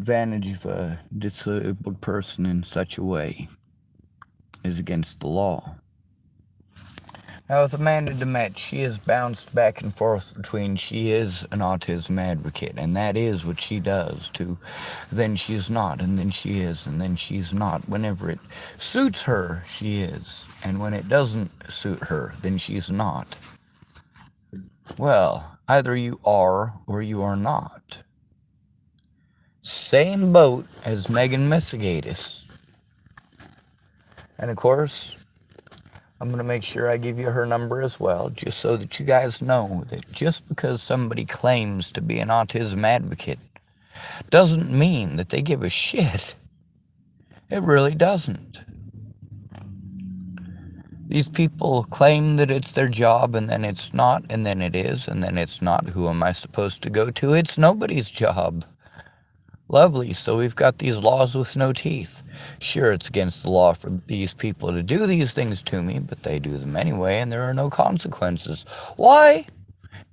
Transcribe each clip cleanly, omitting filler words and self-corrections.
advantage of a disabled person in such a way is against the law. Now, with Amanda DeMett, she has bounced back and forth between she is an autism advocate, and that is what she does, to then she's not, and then she is, and then she's not. Whenever it suits her, she is, and when it doesn't suit her, then she's not. Well, either you are or you are not. Same boat as Megan Messigatis. And of course, I'm going to make sure I give you her number as well, just so that you guys know that just because somebody claims to be an autism advocate doesn't mean that they give a shit. It really doesn't. These people claim that it's their job, and then it's not, and then it is, and then it's not. Who am I supposed to go to? It's nobody's job. Lovely, so we've got these laws with no teeth. Sure, it's against the law for these people to do these things to me, but they do them anyway, and there are no consequences. Why?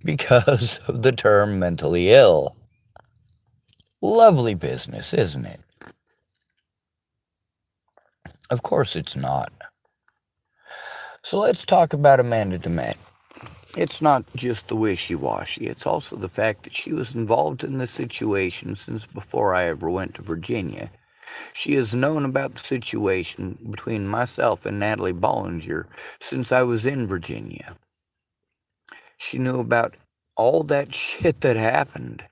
Because of the term mentally ill. Lovely business, isn't it? Of course it's not. So let's talk about Amanda DeMett. It's not just the wishy-washy, it's also the fact that she was involved in this situation since before I ever went to Virginia. She has known about the situation between myself and Natalie Bollinger since I was in Virginia. She knew about all that shit that happened.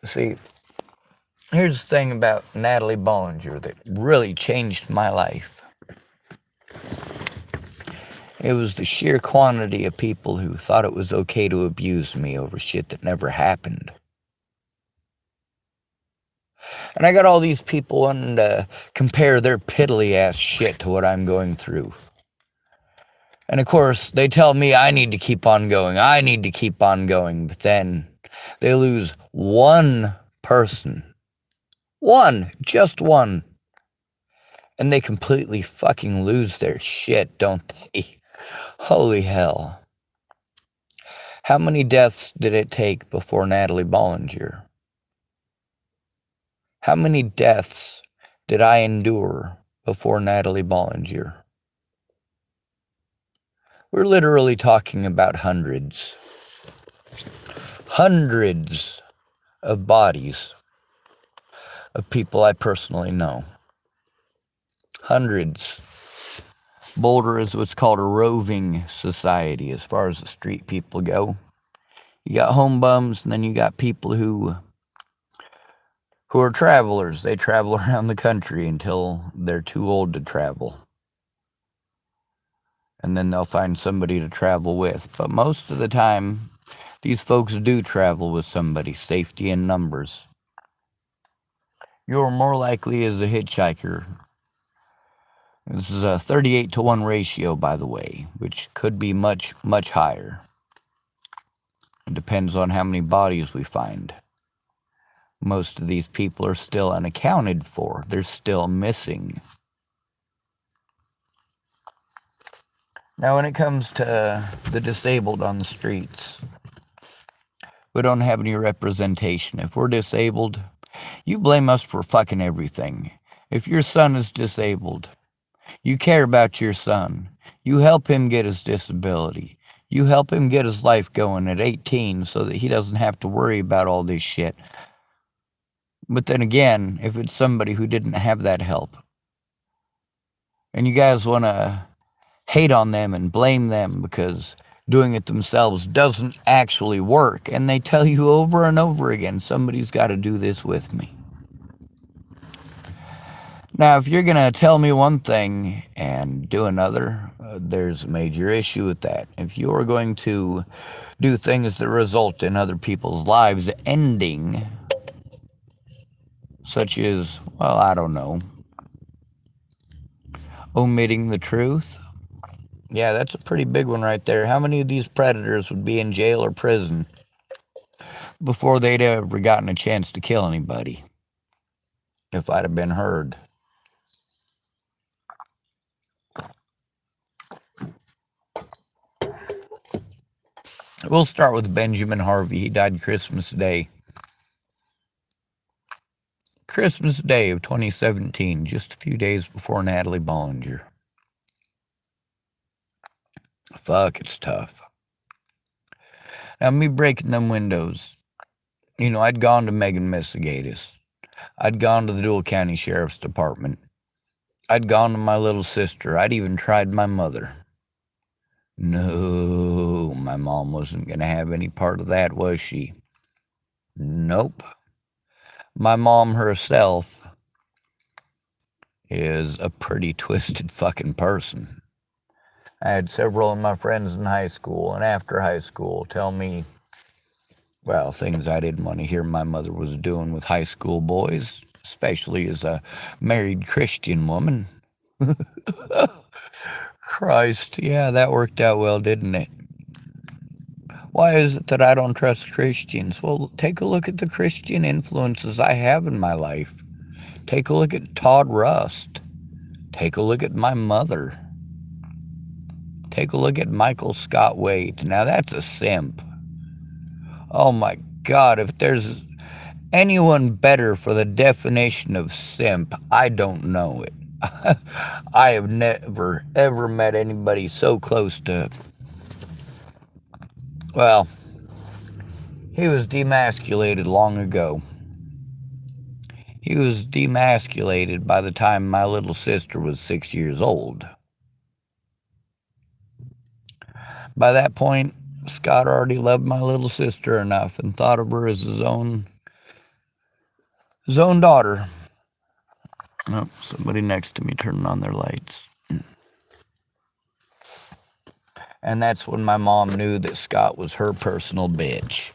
See, here's the thing about Natalie Bollinger that really changed my life. It was the sheer quantity of people who thought it was okay to abuse me over shit that never happened. And I got all these people wanting to compare their piddly ass shit to what I'm going through. And of course, they tell me I need to keep on going, I need to keep on going, but then they lose one person. One, just one. And they completely fucking lose their shit, don't they? Holy hell. How many deaths did it take before Natalie Bollinger? How many deaths did I endure before Natalie Bollinger? We're literally talking about hundreds. Hundreds of bodies of people I personally know. Hundreds. Boulder is what's called a roving society as far as the street people go. You got home bums, and then you got people who are travelers. They travel around the country until they're too old to travel. And then they'll find somebody to travel with. But most of the time, these folks do travel with somebody. Safety in numbers. You're more likely as a hitchhiker. This is a 38-to-1 ratio, by the way, which could be much, much higher. It depends on how many bodies we find. Most of these people are still unaccounted for. They're still missing. Now, when it comes to the disabled on the streets, we don't have any representation. If we're disabled, you blame us for fucking everything. If your son is disabled, you care about your son. You help him get his disability. You help him get his life going at 18 so that he doesn't have to worry about all this shit. But then again, if it's somebody who didn't have that help, and you guys want to hate on them and blame them because doing it themselves doesn't actually work, and they tell you over and over again, somebody's got to do this with me. Now, if you're going to tell me one thing and do another, there's a major issue with that. If you're going to do things that result in other people's lives ending, such as, well, I don't know, omitting the truth, yeah, that's a pretty big one right there. How many of these predators would be in jail or prison before they'd ever gotten a chance to kill anybody? If I'd have been heard. We'll start with Benjamin Harvey. He died Christmas Day. Christmas Day of 2017, just a few days before Natalie Bollinger. Fuck, it's tough. Now, me breaking them windows, I'd gone to Megan Messigatis. I'd gone to the Dual County Sheriff's Department. I'd gone to my little sister. I'd even tried my mother. No, my mom wasn't going to have any part of that, was she? Nope. My mom herself is a pretty twisted fucking person. I had several of my friends in high school and after high school tell me, well, things I didn't want to hear my mother was doing with high school boys, especially as a married Christian woman. Christ, yeah, that worked out well, didn't it? Why is it that I don't trust Christians? Well, take a look at the Christian influences I have in my life. Take a look at Todd Rust. Take a look at my mother. Take a look at Michael Scott Wade. Now that's a simp. Oh my God, if there's anyone better for the definition of simp, I don't know it. I have never, ever met anybody so close to, well, he was demasculated long ago. He was demasculated by the time my little sister was 6 years old. By that point, Scott already loved my little sister enough and thought of her as his own daughter. Oh, somebody next to me turning on their lights. And that's when my mom knew that Scott was her personal bitch.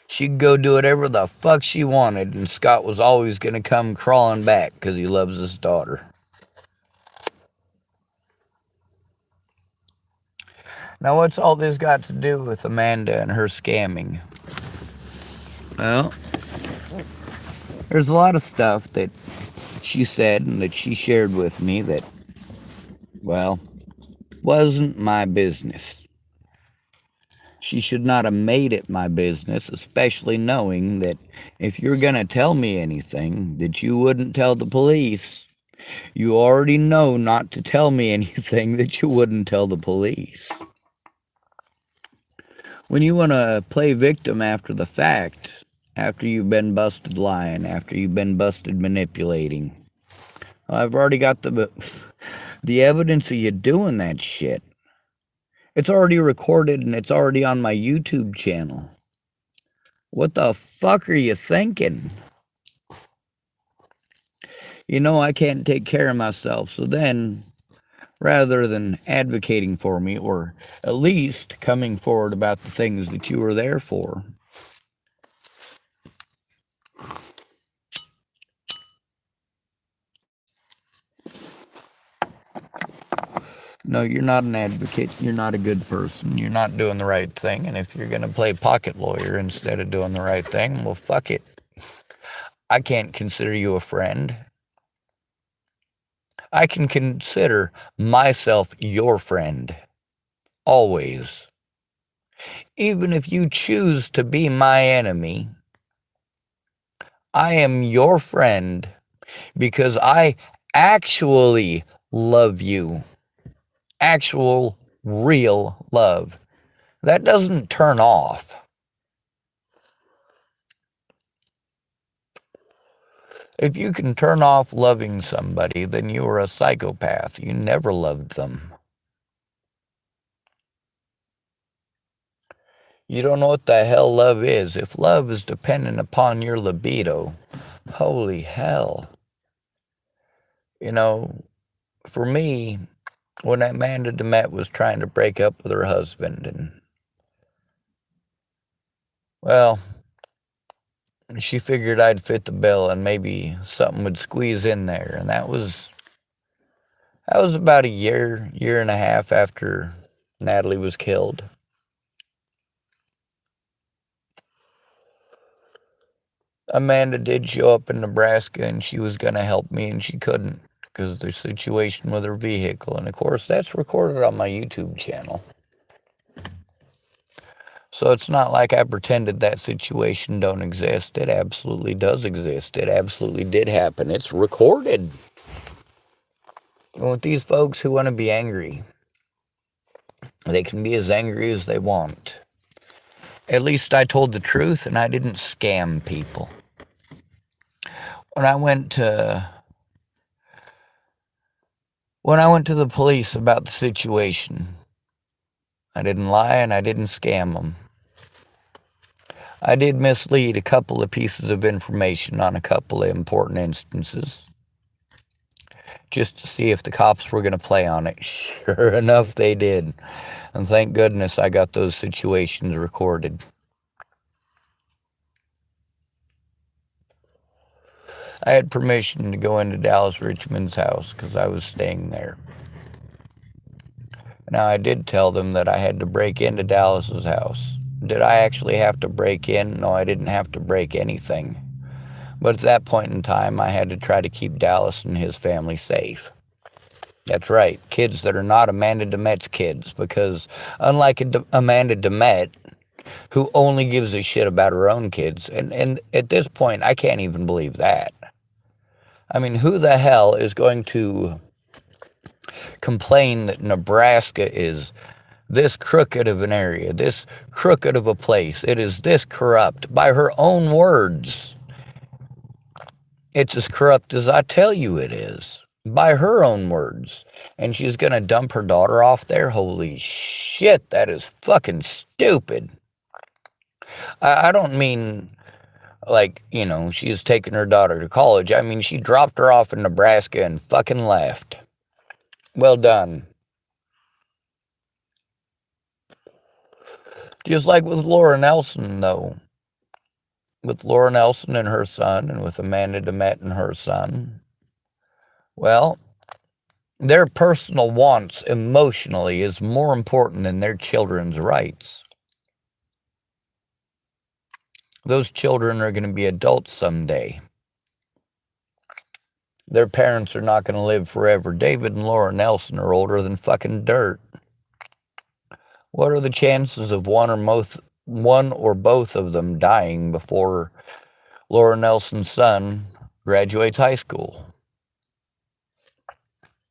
She could go do whatever the fuck she wanted, and Scott was always going to come crawling back because he loves his daughter. Now, what's all this got to do with Amanda and her scamming? Well, there's a lot of stuff that she said and that she shared with me that, well, wasn't my business. She should not have made it my business, especially knowing that if you're going to tell me anything that you wouldn't tell the police, you already know not to tell me anything that you wouldn't tell the police. When you want to play victim after the fact, after you've been busted lying, after you've been busted manipulating, I've already got the evidence of you doing that shit. It's already recorded and it's already on my YouTube channel. What the fuck are you thinking? I can't take care of myself, so then, rather than advocating for me, or at least coming forward about the things that you were there for, no, you're not an advocate, you're not a good person, you're not doing the right thing, and if you're going to play pocket lawyer instead of doing the right thing, well, fuck it. I can't consider you a friend. I can consider myself your friend. Always. Even if you choose to be my enemy, I am your friend because I actually love you. Actual, real love. That doesn't turn off. If you can turn off loving somebody, then you are a psychopath. You never loved them. You don't know what the hell love is. If love is dependent upon your libido, holy hell. For me, when Amanda DeMette was trying to break up with her husband, and, well, she figured I'd fit the bill and maybe something would squeeze in there, and that was about a year and a half after Natalie was killed. Amanda did show up in Nebraska, and she was going to help me, and she couldn't because of the situation with her vehicle. And, of course, that's recorded on my YouTube channel. So it's not like I pretended that situation don't exist. It absolutely does exist. It absolutely did happen. It's recorded. And with these folks who want to be angry, they can be as angry as they want. At least I told the truth and I didn't scam people. When I went to the police about the situation, I didn't lie and I didn't scam them. I did mislead a couple of pieces of information on a couple of important instances, just to see if the cops were going to play on it. Sure enough, they did. And thank goodness I got those situations recorded. I had permission to go into Dallas Richmond's house because I was staying there. Now, I did tell them that I had to break into Dallas's house. Did I actually have to break in? No, I didn't have to break anything. But at that point in time, I had to try to keep Dallas and his family safe. That's right, kids that are not Amanda DeMett's kids, because unlike Amanda DeMett, who only gives a shit about her own kids, and at this point, I can't even believe that. I mean, who the hell is going to complain that Nebraska is this crooked of an area, this crooked of a place, it is this corrupt? By her own words, it's as corrupt as I tell you it is. By her own words. And she's going to dump her daughter off there? Holy shit, that is fucking stupid. I don't mean like, she's taking her daughter to college. I mean, she dropped her off in Nebraska and fucking left. Well done. Just like with Laura Nelson, though. With Laura Nelson and her son, and with Amanda DeMett and her son. Well, their personal wants emotionally is more important than their children's rights. Those children are going to be adults someday. Their parents are not going to live forever. David and Laura Nelson are older than fucking dirt. What are the chances of one or both of them dying before Laura Nelson's son graduates high school?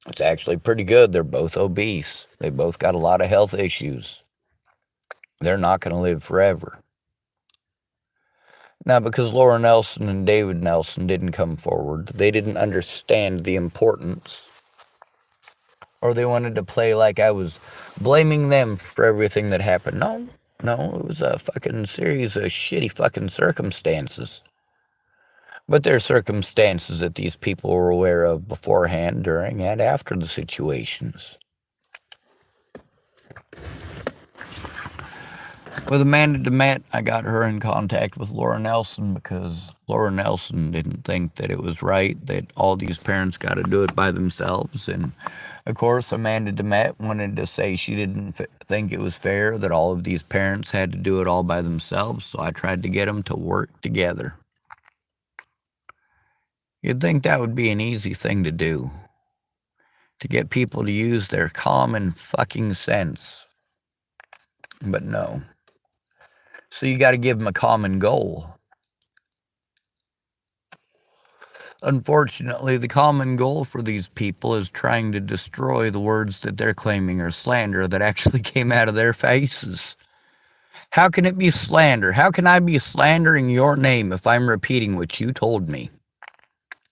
It's actually pretty good. They're both obese. They both got a lot of health issues. They're not going to live forever. Now, because Laura Nelson and David Nelson didn't come forward, they didn't understand the importance, or they wanted to play like I was blaming them for everything that happened. No, it was a fucking series of shitty fucking circumstances. But they're circumstances that these people were aware of beforehand, during, and after the situations. With Amanda DeMett, I got her in contact with Laura Nelson because Laura Nelson didn't think that it was right that all these parents got to do it by themselves. And, of course, Amanda DeMett wanted to say she didn't think it was fair that all of these parents had to do it all by themselves, so I tried to get them to work together. You'd think that would be an easy thing to do, to get people to use their common fucking sense. But no. So you got to give them a common goal. Unfortunately, the common goal for these people is trying to destroy the words that they're claiming are slander that actually came out of their faces. How can it be slander? How can I be slandering your name if I'm repeating what you told me,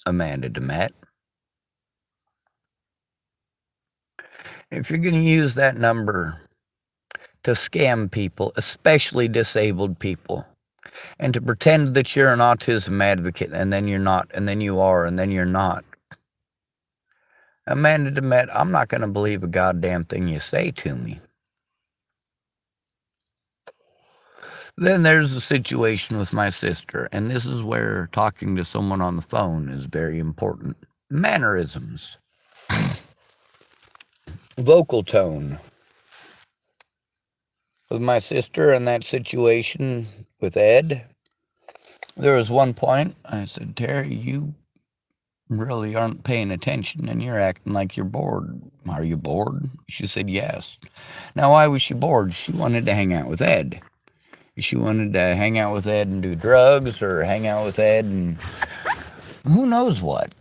Amanda DeMett? If you're going to use that number to scam people, especially disabled people, and to pretend that you're an autism advocate, and then you're not, and then you are, and then you're not, Amanda DeMett, I'm not going to believe a goddamn thing you say to me. Then there's the situation with my sister, and this is where talking to someone on the phone is very important. Mannerisms. Vocal tone. With my sister and that situation with Ed, there was one point I said, Terry, you really aren't paying attention and you're acting like you're bored. Are you bored? She said, yes. Now, why was she bored? She wanted to hang out with Ed. She wanted to hang out with Ed and do drugs, or hang out with Ed and who knows what.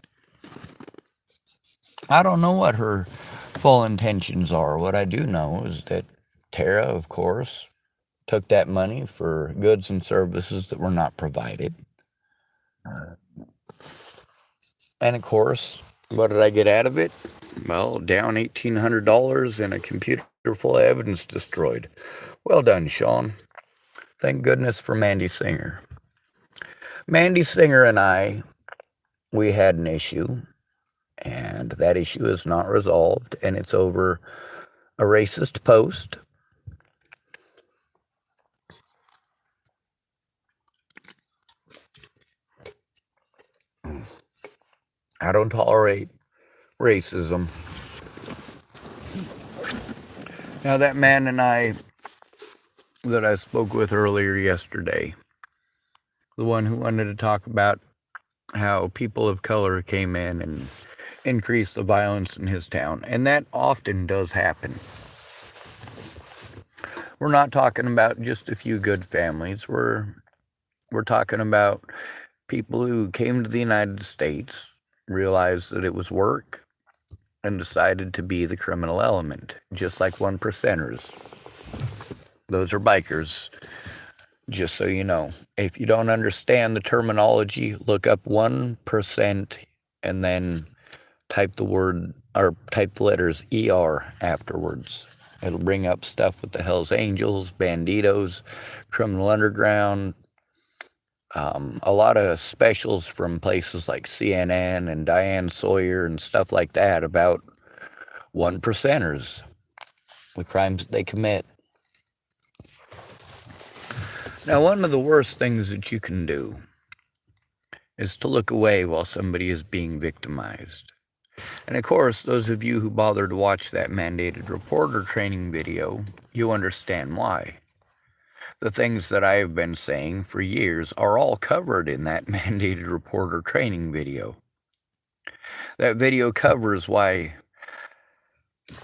I don't know what her full intentions are. What I do know is that Tara, of course, took that money for goods and services that were not provided. And of course, what did I get out of it? Well, down $1,800 and a computer full of evidence destroyed. Well done, Sean. Thank goodness for Mandy Singer. Mandy Singer and I, we had an issue, and that issue is not resolved, and it's over a racist post. I don't tolerate racism. Now, that man and I that I spoke with earlier yesterday, the one who wanted to talk about how people of color came in and increased the violence in his town, and that often does happen. We're not talking about just a few good families. We're talking about people who came to the United States, realized that it was work, and decided to be the criminal element, just like 1%ers. Those are bikers, just so you know. If you don't understand the terminology, look up 1% and then type the word, or type the letters ER afterwards. It'll bring up stuff with the Hells Angels, Banditos, Criminal Underground, a lot of specials from places like CNN and Diane Sawyer and stuff like that about 1%ers, the crimes that they commit. Now, one of the worst things that you can do is to look away while somebody is being victimized. And of course, those of you who bothered to watch that mandated reporter training video, you understand why. The things that I have been saying for years are all covered in that mandated reporter training video. That video covers why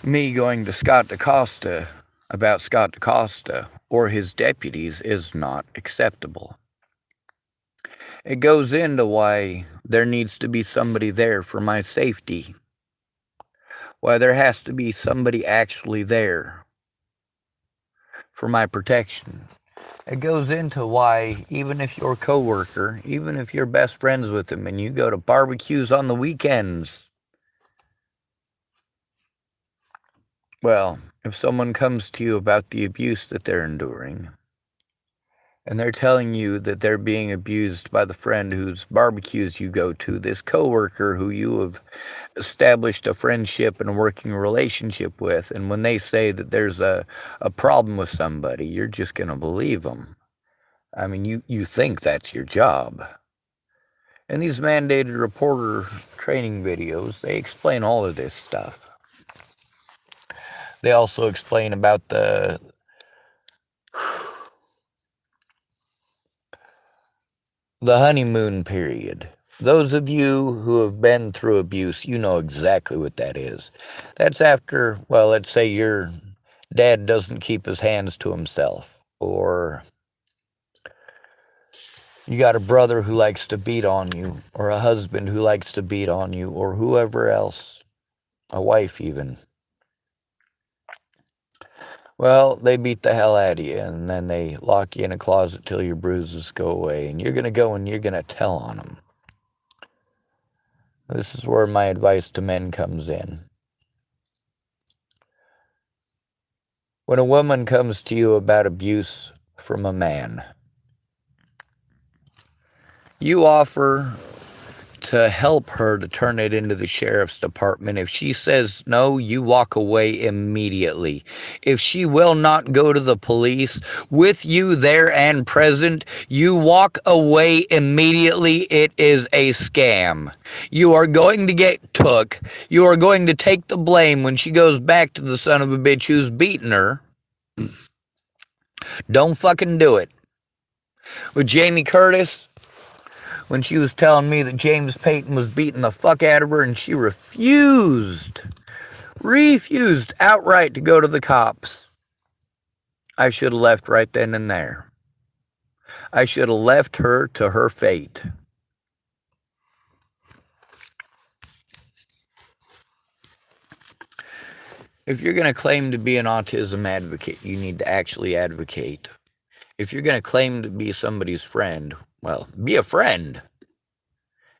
me going to Scott DaCosta about Scott DaCosta or his deputies is not acceptable. It goes into why there needs to be somebody there for my safety, why there has to be somebody actually there for my protection. It goes into why, even if your coworker, even if you're best friends with him and you go to barbecues on the weekends, well, if someone comes to you about the abuse that they're enduring, and they're telling you that they're being abused by the friend whose barbecues you go to, this coworker who you have established a friendship and a working relationship with, and when they say that there's a problem with somebody, you're just going to believe them. I mean, you think that's your job. In these mandated reporter training videos, they explain all of this stuff. They also explain about the honeymoon period. Those of you who have been through abuse, you know exactly what that is. That's after, well, let's say your dad doesn't keep his hands to himself, or you got a brother who likes to beat on you, or a husband who likes to beat on you, or whoever else, a wife even. Well, they beat the hell out of you, and then they lock you in a closet till your bruises go away, and you're going to go and you're going to tell on them. This is where my advice to men comes in. When a woman comes to you about abuse from a man, you offer to help her to turn it into the sheriff's department. If she says no, you walk away immediately. If she will not go to the police with you there and present, you walk away immediately. It is a scam. You are going to get took. You are going to take the blame when she goes back to the son of a bitch who's beating her. Don't fucking do it. With Jamie Curtis, when she was telling me that James Payton was beating the fuck out of her, and she refused outright to go to the cops, I should have left right then and there. I should have left her to her fate. If you're going to claim to be an autism advocate, you need to actually advocate. If you're going to claim to be somebody's friend, well, be a friend.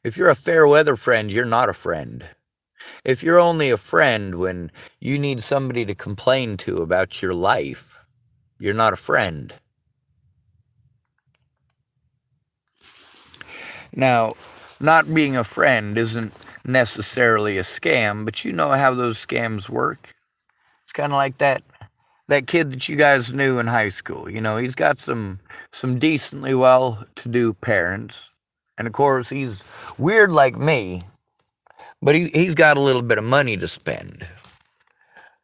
If you're a fair weather friend, you're not a friend. If you're only a friend when you need somebody to complain to about your life, you're not a friend. Now, not being a friend isn't necessarily a scam, but you know how those scams work. It's kind of like that kid that you guys knew in high school. You know, he's got some decently well-to-do parents, and of course he's weird like me, but he's got a little bit of money to spend.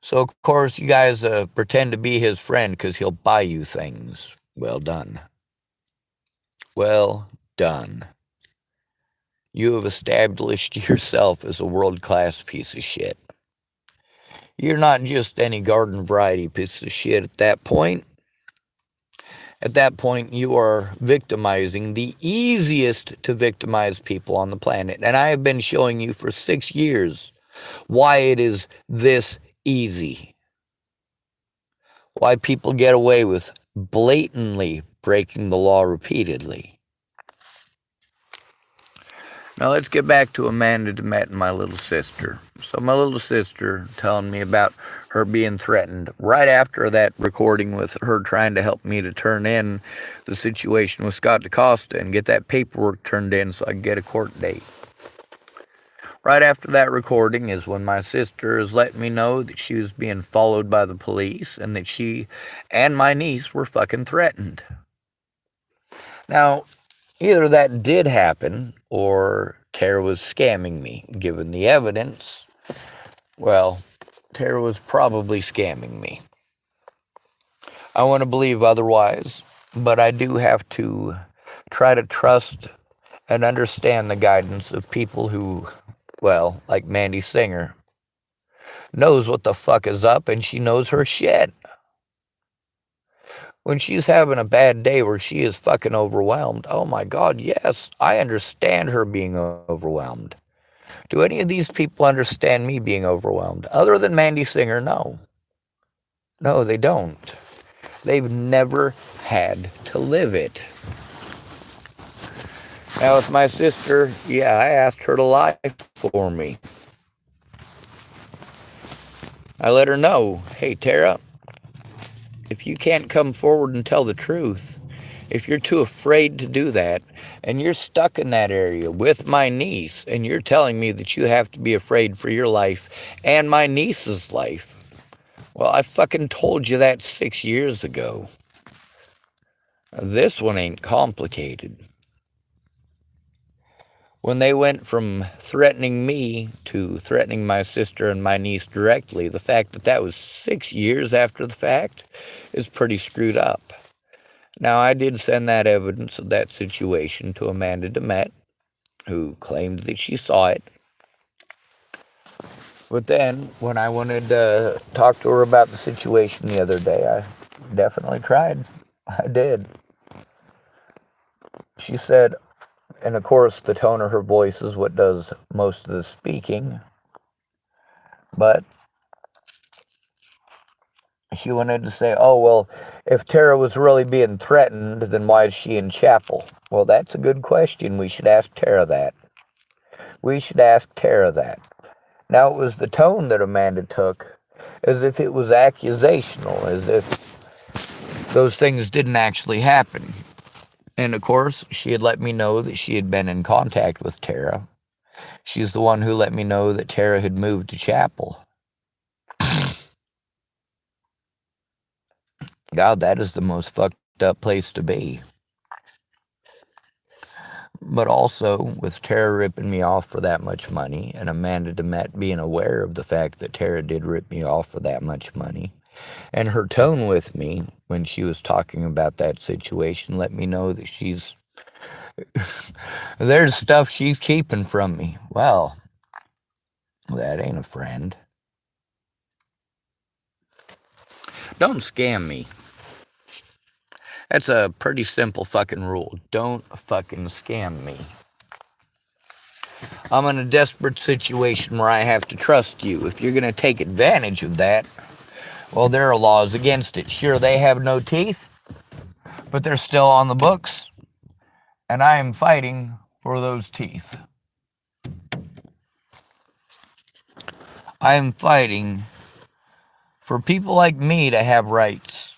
So of course you guys pretend to be his friend because he'll buy you things. Well done. Well done. You have established yourself as a world-class piece of shit. You're not just any garden variety piece of shit at that point. At that point, you are victimizing the easiest to victimize people on the planet. And I have been showing you for 6 years why it is this easy. Why people get away with blatantly breaking the law repeatedly. Now let's get back to Amanda DeMette and my little sister. So my little sister telling me about her being threatened right after that recording with her trying to help me to turn in the situation with Scott DaCosta and get that paperwork turned in so I can get a court date. Right after that recording is when my sister is letting me know that she was being followed by the police and that she and my niece were fucking threatened. Now, either that did happen or Tara was scamming me. Given the evidence, well, Tara was probably scamming me. I want to believe otherwise, but I do have to try to trust and understand the guidance of people who, well, like Mandy Singer, knows what the fuck is up and she knows her shit. When she's having a bad day where she is fucking overwhelmed, oh my God, yes, I understand her being overwhelmed. Do any of these people understand me being overwhelmed? Other than Mandy Singer, no. No, they don't. They've never had to live it. Now, with my sister, yeah, I asked her to lie for me. I let her know, hey, Tara, if you can't come forward and tell the truth, if you're too afraid to do that, and you're stuck in that area with my niece, and you're telling me that you have to be afraid for your life and my niece's life, well, I fucking told you that 6 years ago. This one ain't complicated. When they went from threatening me to threatening my sister and my niece directly, the fact that that was 6 years after the fact is pretty screwed up. Now, I did send that evidence of that situation to Amanda DeMette, who claimed that she saw it. But then, when I wanted to talk to her about the situation the other day, I definitely tried. I did. She said, and of course the tone of her voice is what does most of the speaking, but she wanted to say, oh, well, if Tara was really being threatened, then why is she in chapel? Well, that's a good question. We should ask Tara that. We should ask Tara that. Now, it was the tone that Amanda took, as if it was accusational, as if those things didn't actually happen. And of course, she had let me know that she had been in contact with Tara. She's the one who let me know that Tara had moved to chapel. God, that is the most fucked up place to be. But also, with Tara ripping me off for that much money, and Amanda DeMette being aware of the fact that Tara did rip me off for that much money, and her tone with me when she was talking about that situation let me know that there's stuff she's keeping from me. Well, that ain't a friend. Don't scam me. That's a pretty simple fucking rule. Don't fucking scam me. I'm in a desperate situation where I have to trust you. If you're going to take advantage of that, well, there are laws against it. Sure, they have no teeth, but they're still on the books, and I am fighting for those teeth. I am fighting for people like me to have rights.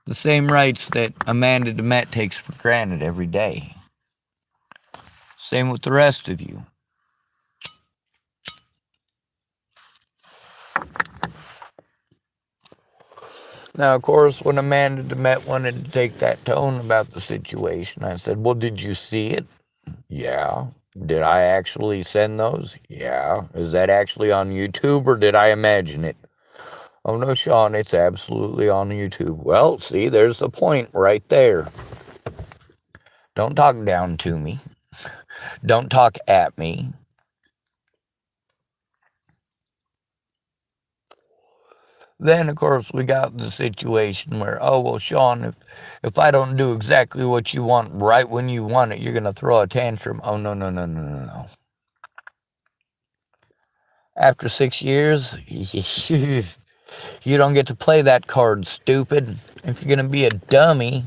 The same rights that Amanda DeMette takes for granted every day. Same with the rest of you. Now, of course, when Amanda DeMette wanted to take that tone about the situation, I said, well, did you see it? Yeah. Did I actually send those? Yeah. Is that actually on YouTube or did I imagine it? Oh no, Sean, it's absolutely on YouTube. Well, see, there's the point right there. Don't talk down to me. Don't talk at me. Then, of course, we got the situation where, oh, well, Sean, if I don't do exactly what you want right when you want it, you're going to throw a tantrum. Oh, no, no, no, no, no, no. After 6 years, you don't get to play that card, stupid. If you're going to be a dummy,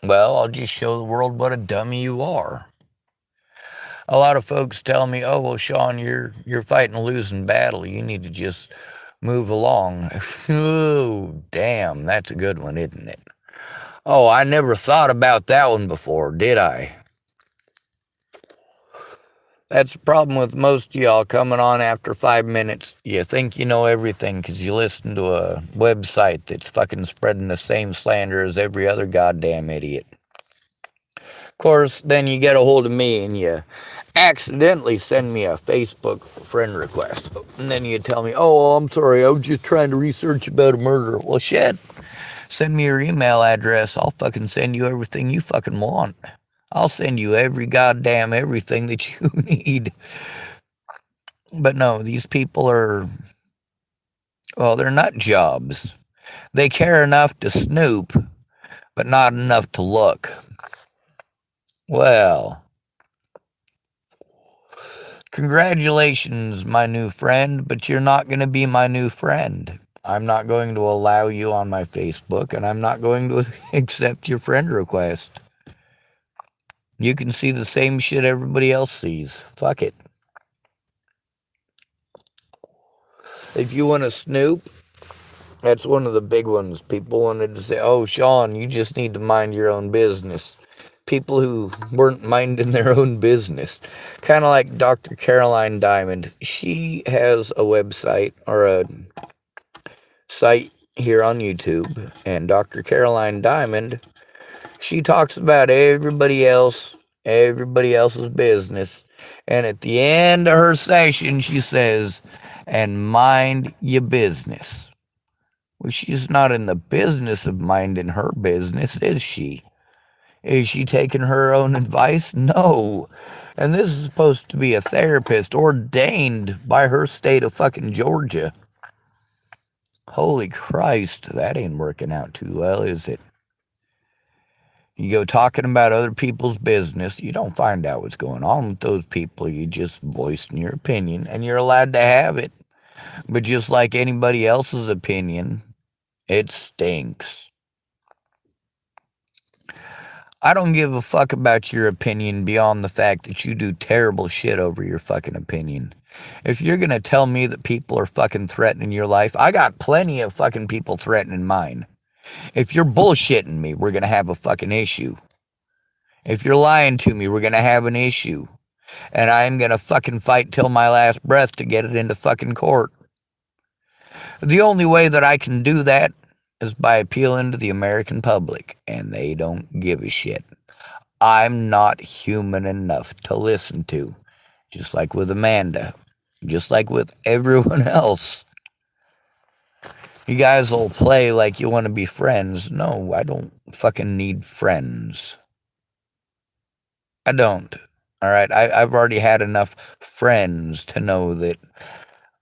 well, I'll just show the world what a dummy you are. A lot of folks tell me, oh, well, Sean, you're fighting a losing battle. You need to just move along. Oh, damn, that's a good one, isn't it? Oh, I never thought about that one before, did I? That's the problem with most of y'all coming on after 5 minutes. You think you know everything because you listen to a website that's fucking spreading the same slander as every other goddamn idiot. Of course, then you get a hold of me and you accidentally send me a Facebook friend request. And then you tell me, oh, I'm sorry, I was just trying to research about a murder. Well, shit. Send me your email address. I'll fucking send you everything you fucking want. I'll send you every goddamn everything that you need. But no, these people are, well, they're nut jobs. They care enough to snoop, but not enough to look. Well, congratulations, my new friend, but you're not going to be my new friend. I'm not going to allow you on my Facebook, and I'm not going to accept your friend request. You can see the same shit everybody else sees. Fuck it. If you want to snoop, that's one of the big ones. People wanted to say, oh, Sean, you just need to mind your own business. People who weren't minding their own business. Kind of like Dr. Caroline Diamond. She has a website or a site here on YouTube. And Dr. Caroline Diamond, she talks about everybody else's business. And at the end of her session, she says, and mind your business. Well, she's not in the business of minding her business, is she? Is she taking her own advice? No. And this is supposed to be a therapist ordained by her state of fucking Georgia. Holy Christ, that ain't working out too well, is it? You go talking about other people's business, you don't find out what's going on with those people, you just voicing your opinion, and you're allowed to have it. But just like anybody else's opinion, it stinks. I don't give a fuck about your opinion beyond the fact that you do terrible shit over your fucking opinion. If you're gonna tell me that people are fucking threatening your life, I got plenty of fucking people threatening mine. If you're bullshitting me, we're gonna have a fucking issue. If you're lying to me, we're gonna have an issue. And I'm gonna fucking fight till my last breath to get it into fucking court. The only way that I can do that is by appealing to the American public, and they don't give a shit. I'm not human enough to listen to, just like with Amanda, just like with everyone else. You guys will play like you want to be friends. No, I don't fucking need friends. I don't. All right, I've already had enough friends to know that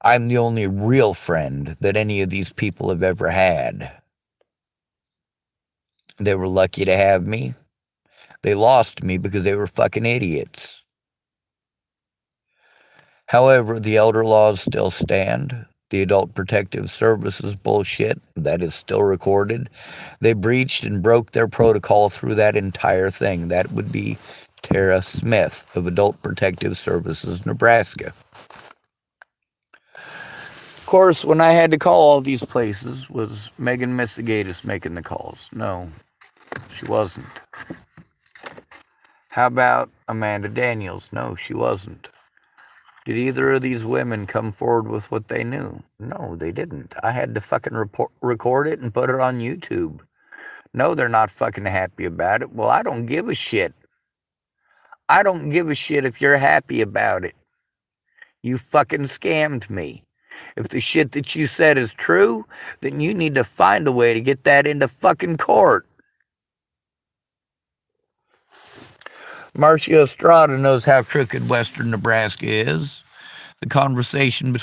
I'm the only real friend that any of these people have ever had. They were lucky to have me. They lost me because they were fucking idiots. However, the elder laws still stand. The Adult Protective Services bullshit, that is still recorded. They breached and broke their protocol through that entire thing. That would be Tara Smith of Adult Protective Services, Nebraska. Of course, when I had to call all these places, was Megan Misigatis making the calls? No, she wasn't. How about Amanda Daniels? No, she wasn't. Did either of these women come forward with what they knew? No, they didn't. I had to fucking record it and put it on YouTube. No, they're not fucking happy about it. Well, I don't give a shit. I don't give a shit if you're happy about it. You fucking scammed me. If the shit that you said is true, then you need to find a way to get that into fucking court. Marcia Estrada knows how crooked Western Nebraska is. The conversations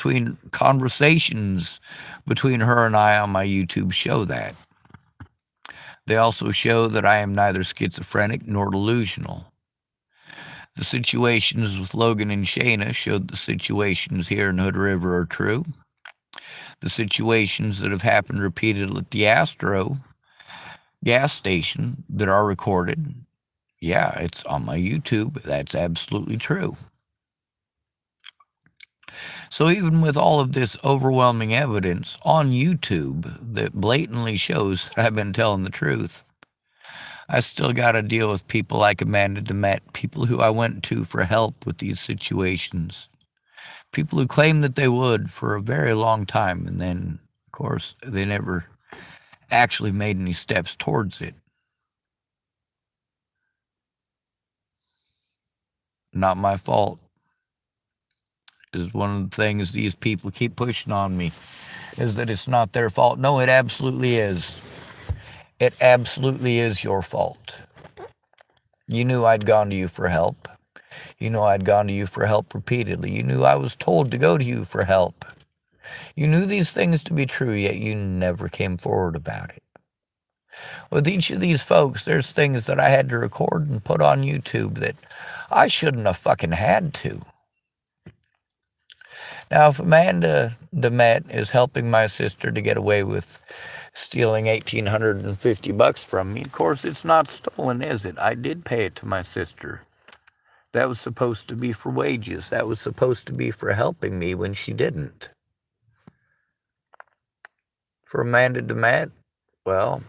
between her and I on my YouTube show that. They also show that I am neither schizophrenic nor delusional. The situations with Logan and Shayna showed the situations here in Hood River are true. The situations that have happened repeatedly at the Astro gas station that are recorded, yeah, it's on my YouTube. That's absolutely true. So even with all of this overwhelming evidence on YouTube that blatantly shows that I've been telling the truth, I still got to deal with people like Amanda DeMett, people who I went to for help with these situations, people who claimed that they would for a very long time, and then, of course, they never actually made any steps towards it. Not my fault. Is one of the things these people keep pushing on me, is that it's not their fault. No, it absolutely is. It absolutely is your fault. You knew I'd gone to you for help. You know I'd gone to you for help repeatedly. You knew I was told to go to you for help. You knew these things to be true, yet you never came forward about it. With each of these folks, there's things that I had to record and put on YouTube that I shouldn't have fucking had to. Now, if Amanda DeMett is helping my sister to get away with stealing $1,850 from me, of course it's not stolen, is it? I did pay it to my sister. That was supposed to be for wages. That was supposed to be for helping me when she didn't. For Amanda DeMett, well,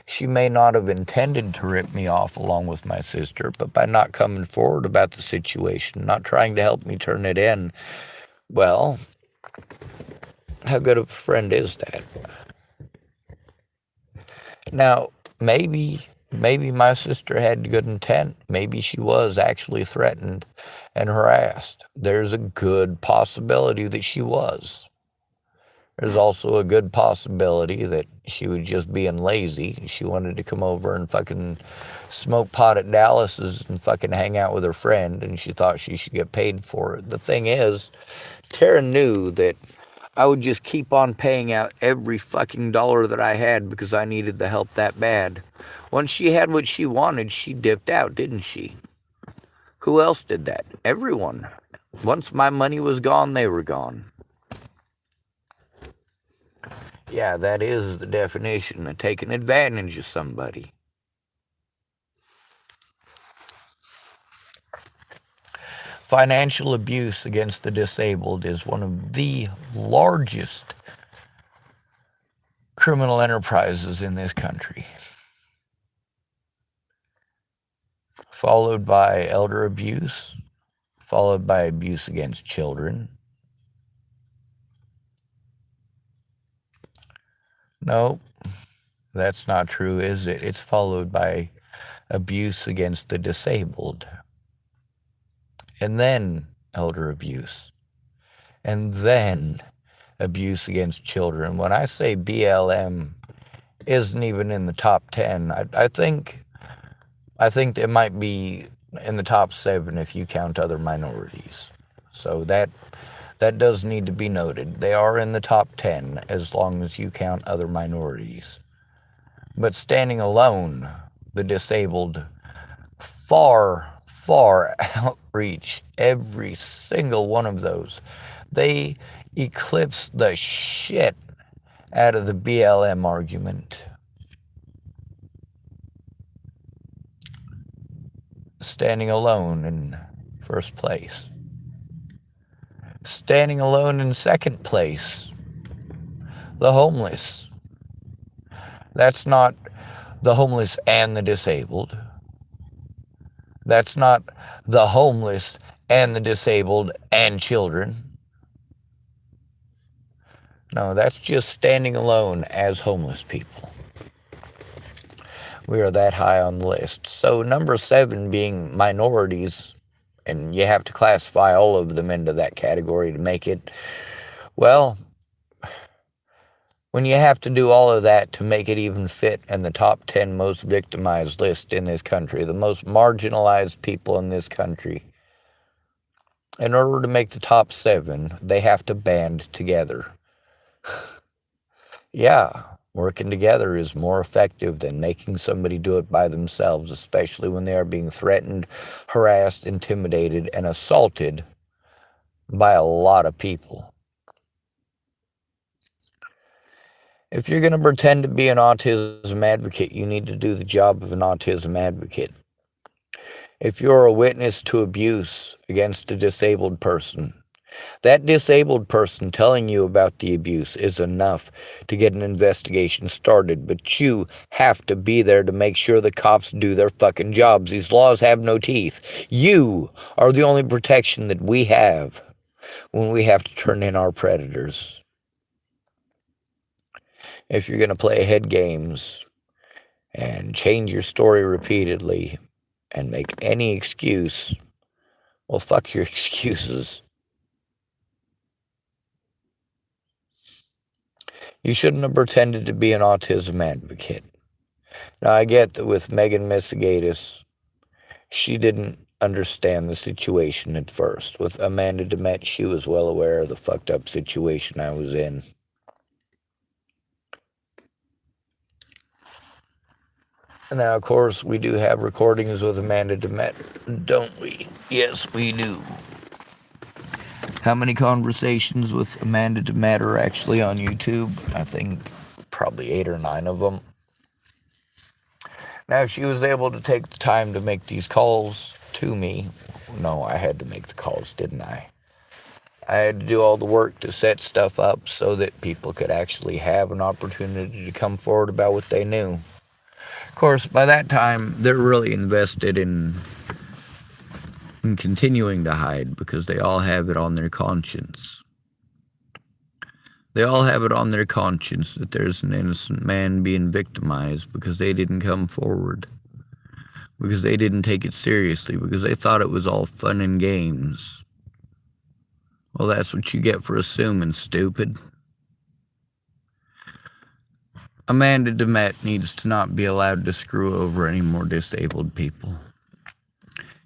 she may not have intended to rip me off along with my sister, but by not coming forward about the situation, not trying to help me turn it in, well, how good of a friend is that? Now, maybe my sister had good intent. Maybe she was actually threatened and harassed. There's a good possibility that she was. There's also a good possibility that she was just being lazy. She wanted to come over and fucking smoke pot at Dallas's and fucking hang out with her friend, and she thought she should get paid for it. The thing is, Tara knew that I would just keep on paying out every fucking dollar that I had because I needed the help that bad. Once she had what she wanted, she dipped out, didn't she? Who else did that? Everyone. Once my money was gone, they were gone. Yeah, that is the definition of taking advantage of somebody. Financial abuse against the disabled is one of the largest criminal enterprises in this country, followed by elder abuse, followed by abuse against children. No, that's not true, is it? It's followed by abuse against the disabled, and then elder abuse, and then abuse against children. When I say BLM isn't even in the top 10, I think it might be in the top 7 if you count other minorities. So that does need to be noted. They are in the top 10 as long as you count other minorities. But standing alone, the disabled far outreach every single one of those. They eclipse the shit out of the BLM argument. Standing alone in first place. Standing alone in second place, the homeless. That's not the homeless and the disabled. That's not the homeless and the disabled and children. No, that's just standing alone as homeless people. We are that high on the list. So number 7 being minorities, and you have to classify all of them into that category to make it, well, when you have to do all of that to make it even fit in the top 10 most victimized list in this country, the most marginalized people in this country, in order to make the top 7, they have to band together. Yeah, working together is more effective than making somebody do it by themselves, especially when they are being threatened, harassed, intimidated, and assaulted by a lot of people. If you're going to pretend to be an autism advocate, you need to do the job of an autism advocate. If you're a witness to abuse against a disabled person, that disabled person telling you about the abuse is enough to get an investigation started, but you have to be there to make sure the cops do their fucking jobs. These laws have no teeth. You are the only protection that we have when we have to turn in our predators. If you're going to play head games and change your story repeatedly and make any excuse, well, fuck your excuses. You shouldn't have pretended to be an autism advocate. Now, I get that with Megan Misigatis, she didn't understand the situation at first. With Amanda Demet, she was well aware of the fucked up situation I was in. Now, of course, we do have recordings with Amanda Demet, don't we? Yes, we do. How many conversations with Amanda Demet are actually on YouTube? I think probably 8 or 9 of them. Now, she was able to take the time to make these calls to me. No, I had to make the calls, didn't I? I had to do all the work to set stuff up so that people could actually have an opportunity to come forward about what they knew. Of course, by that time, they're really invested in continuing to hide because they all have it on their conscience. They all have it on their conscience that there's an innocent man being victimized because they didn't come forward, because they didn't take it seriously, because they thought it was all fun and games. Well, that's what you get for assuming, stupid. Amanda Demet needs to not be allowed to screw over any more disabled people.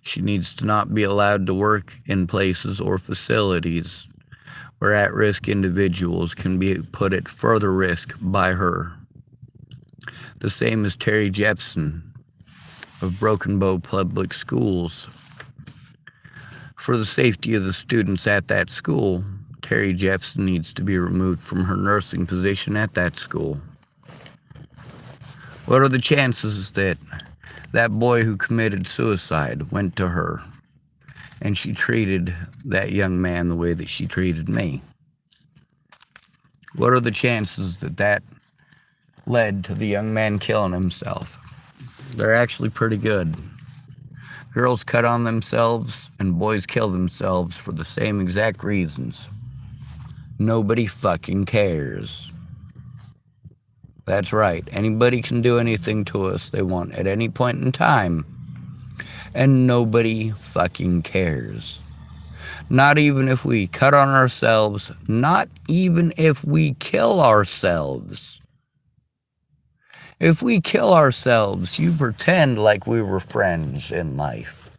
She needs to not be allowed to work in places or facilities where at-risk individuals can be put at further risk by her. The same as Terry Jepson of Broken Bow Public Schools. For the safety of the students at that school, Terry Jepson needs to be removed from her nursing position at that school. What are the chances that that boy who committed suicide went to her and she treated that young man the way that she treated me? What are the chances that that led to the young man killing himself? They're actually pretty good. Girls cut on themselves and boys kill themselves for the same exact reasons. Nobody fucking cares. That's right. Anybody can do anything to us they want at any point in time. And nobody fucking cares. Not even if we cut on ourselves. Not even if we kill ourselves. If we kill ourselves, you pretend like we were friends in life.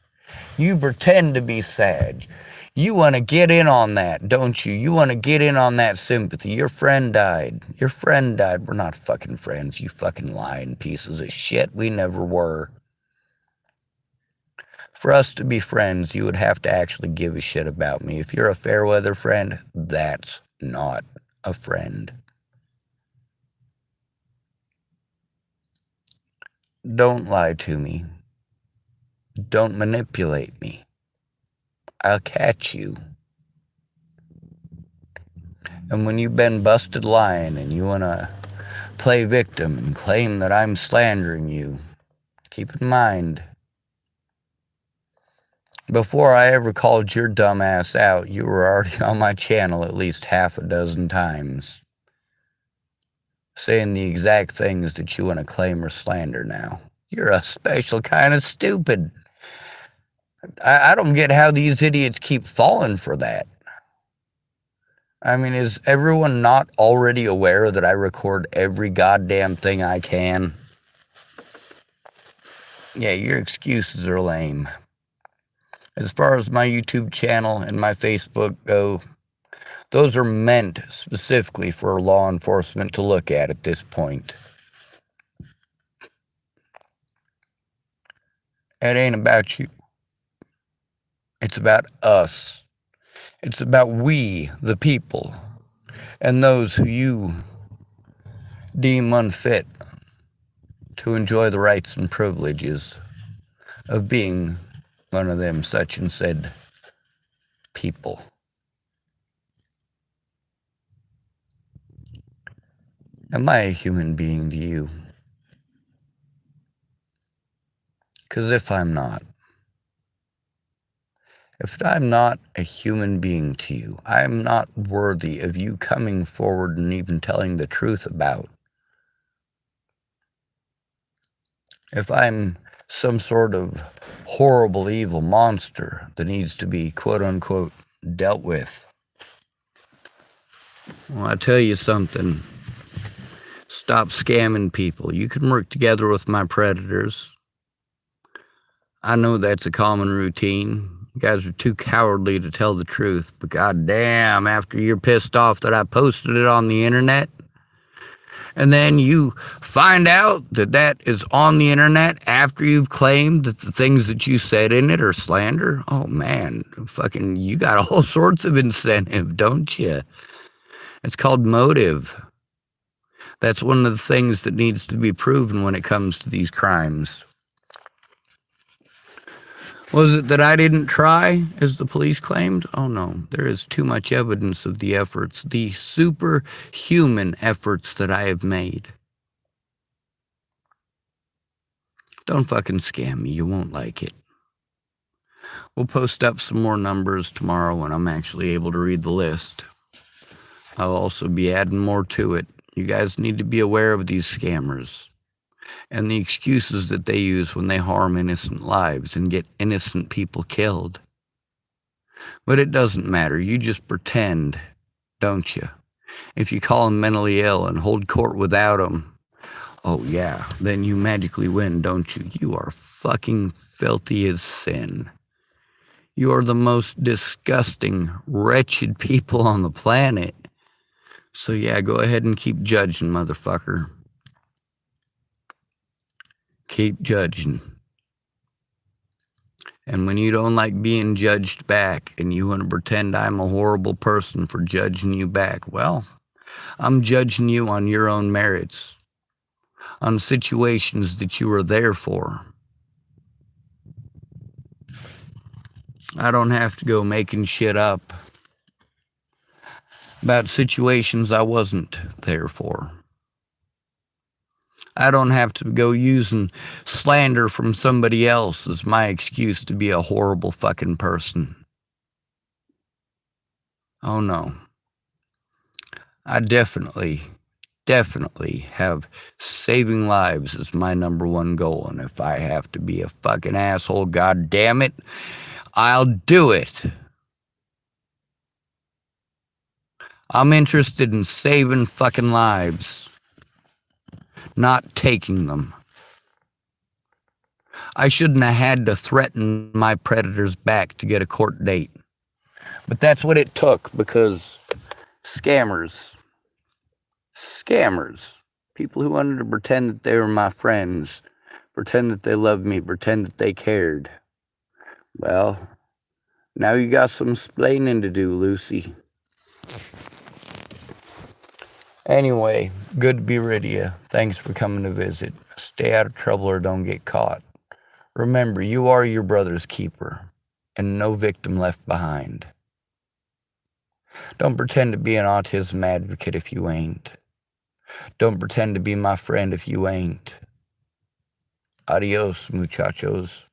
You pretend to be sad. You want to get in on that, don't you? You want to get in on that sympathy. Your friend died. Your friend died. We're not fucking friends, you fucking lying pieces of shit. We never were. For us to be friends, you would have to actually give a shit about me. If you're a fair weather friend, that's not a friend. Don't lie to me. Don't manipulate me. I'll catch you. And when you've been busted lying and you want to play victim and claim that I'm slandering you, keep in mind, before I ever called your dumb ass out, you were already on my channel at least half a dozen times, saying the exact things that you want to claim or slander now. You're a special kind of stupid. I don't get how these idiots keep falling for that. I mean, is everyone not already aware that I record every goddamn thing I can? Yeah, your excuses are lame. As far as my YouTube channel and my Facebook go, those are meant specifically for law enforcement to look at this point. It ain't about you. It's about us. It's about we, the people, and those who you deem unfit to enjoy the rights and privileges of being one of them such and said people. Am I a human being to you? Because if I'm not a human being to you, I'm not worthy of you coming forward and even telling the truth about. If I'm some sort of horrible, evil monster that needs to be, quote unquote, dealt with, well, I tell you something. Stop scamming people. You can work together with my predators. I know that's a common routine. You guys are too cowardly to tell the truth, but goddamn, after you're pissed off that I posted it on the internet, and then you find out that that is on the internet after you've claimed that the things that you said in it are slander, oh man, fucking, you got all sorts of incentive, don't you? It's called motive. That's one of the things that needs to be proven when it comes to these crimes. Was it that I didn't try, as the police claimed? Oh no, there is too much evidence of the efforts, the superhuman efforts that I have made. Don't fucking scam me, you won't like it. We'll post up some more numbers tomorrow when I'm actually able to read the list. I'll also be adding more to it. You guys need to be aware of these scammers and the excuses that they use when they harm innocent lives and get innocent people killed. But it doesn't matter. You just pretend, don't you? If you call them mentally ill and hold court without them, oh yeah, then you magically win, don't you? You are fucking filthy as sin. You are the most disgusting, wretched people on the planet. So yeah, go ahead and keep judging, motherfucker. Keep judging. And when you don't like being judged back and you want to pretend I'm a horrible person for judging you back, well, I'm judging you on your own merits, on situations that you were there for. I don't have to go making shit up about situations I wasn't there for. I don't have to go using slander from somebody else as my excuse to be a horrible fucking person. Oh no. I definitely have saving lives as my number one goal. And if I have to be a fucking asshole, god damn it, I'll do it. I'm interested in saving fucking lives, not taking them. I shouldn't have had to threaten my predators back to get a court date. But that's what it took, because scammers, people who wanted to pretend that they were my friends, pretend that they loved me, pretend that they cared. Well, now you got some splaining to do, Lucy. Anyway, good to be rid of you. Thanks for coming to visit. Stay out of trouble or don't get caught. Remember, you are your brother's keeper, and no victim left behind. Don't pretend to be an autism advocate if you ain't. Don't pretend to be my friend if you ain't. Adios, muchachos.